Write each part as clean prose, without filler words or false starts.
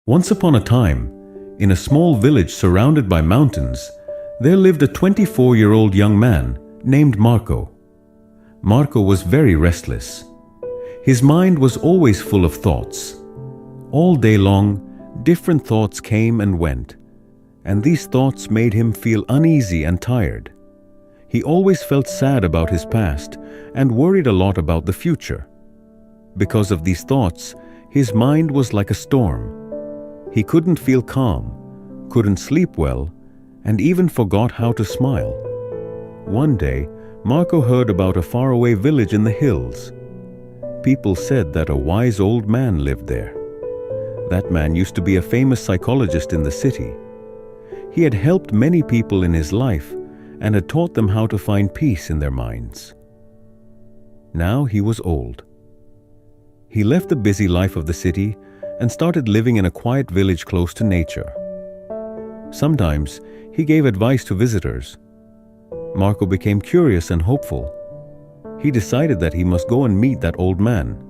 Once upon a time, in a small village surrounded by mountains, there lived a 24-year-old young man named Marco. Marco was very restless. His mind was always full of thoughts. All day long, different thoughts came and went, and these thoughts made him feel uneasy and tired. He always felt sad about his past and worried a lot about the future. Because of these thoughts, his mind was like a storm. He couldn't feel calm, couldn't sleep well, and even forgot how to smile. One day, Marco heard about a faraway village in the hills. People said that a wise old man lived there. That man used to be a famous psychologist in the city. He had helped many people in his life and had taught them how to find peace in their minds. Now he was old. He left the busy life of the city and started living in a quiet village close to nature. Sometimes he gave advice to visitors. Marco became curious and hopeful. He decided that he must go and meet that old man.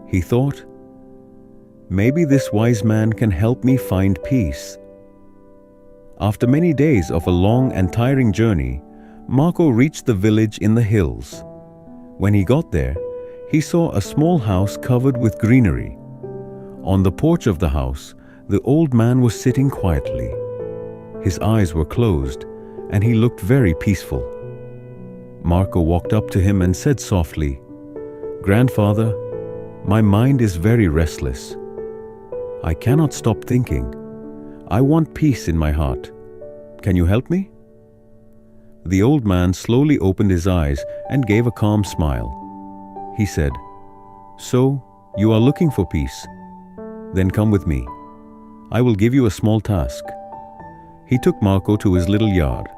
He thought, maybe this wise man can help me find peace. After many days of a long and tiring journey, Marco reached the village in the hills. When he got there, he saw a small house covered with greenery. On the porch of the house, the old man was sitting quietly. His eyes were closed, and he looked very peaceful. Marco walked up to him and said softly, "Grandfather, my mind is very restless. I cannot stop thinking. I want peace in my heart. Can you help me?" The old man slowly opened his eyes and gave a calm smile. He said, "So, you are looking for peace? Then come with me. I will give you a small task." He took Marco to his little yard.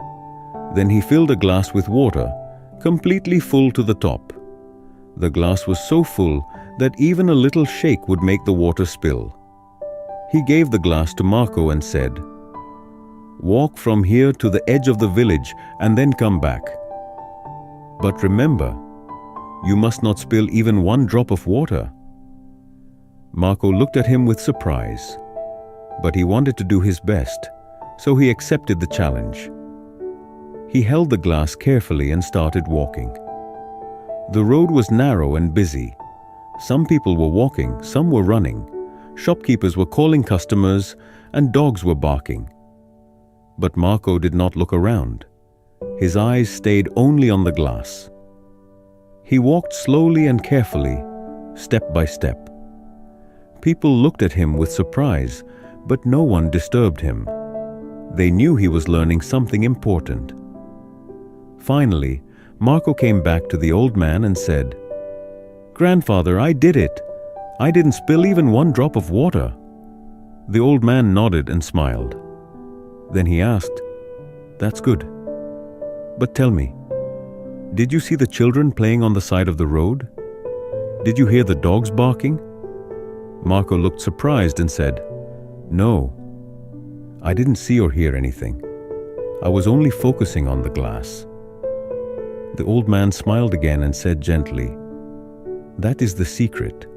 Then he filled a glass with water, completely full to the top. The glass was so full that even a little shake would make the water spill. He gave the glass to Marco and said, "Walk from here to the edge of the village and then come back. But remember, you must not spill even one drop of water." Marco looked at him with surprise, but he wanted to do his best, so he accepted the challenge. He held the glass carefully and started walking. The road was narrow and busy. Some people were walking, some were running. Shopkeepers were calling customers, and dogs were barking. But Marco did not look around. His eyes stayed only on the glass. He walked slowly and carefully, step by step. People looked at him with surprise, but no one disturbed him. They knew he was learning something important. Finally, Marco came back to the old man and said, "Grandfather, I did it. I didn't spill even one drop of water." The old man nodded and smiled. Then he asked, "That's good. But tell me, did you see the children playing on the side of the road? Did you hear the dogs barking?" Marco looked surprised and said, "No, I didn't see or hear anything. I was only focusing on the glass." The old man smiled again and said gently, "That is the secret,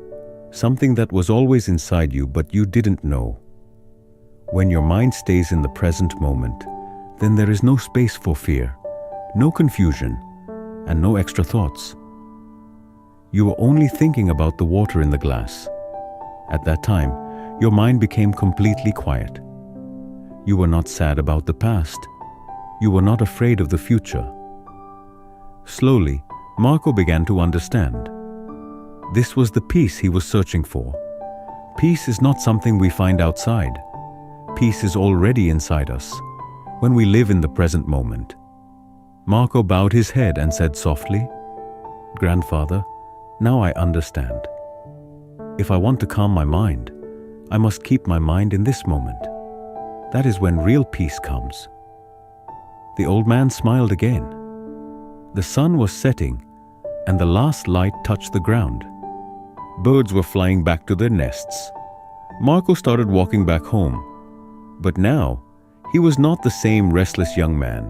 something that was always inside you but you didn't know. When your mind stays in the present moment, then there is no space for fear, no confusion, and no extra thoughts. You are only thinking about the water in the glass. At that time, your mind became completely quiet. You were not sad about the past. You were not afraid of the future." Slowly, Marco began to understand. This was the peace he was searching for. Peace is not something we find outside. Peace is already inside us, when we live in the present moment. Marco bowed his head and said softly, "Grandfather, now I understand. If I want to calm my mind, I must keep my mind in this moment. That is when real peace comes." The old man smiled again. The sun was setting, and the last light touched the ground. Birds were flying back to their nests. Marco started walking back home. But now, he was not the same restless young man.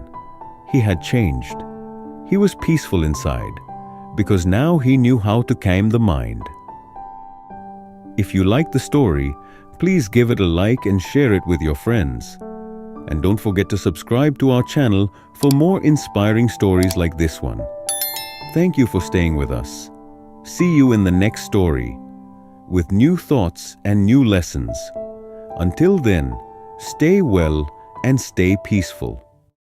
He had changed. He was peaceful inside, because now he knew how to calm the mind. If you like the story, Please give it a like and share it with your friends. And don't forget to subscribe to our channel for more inspiring stories like this one. Thank you for staying with us. See you in the next story with new thoughts and new lessons. Until then, stay well and stay peaceful.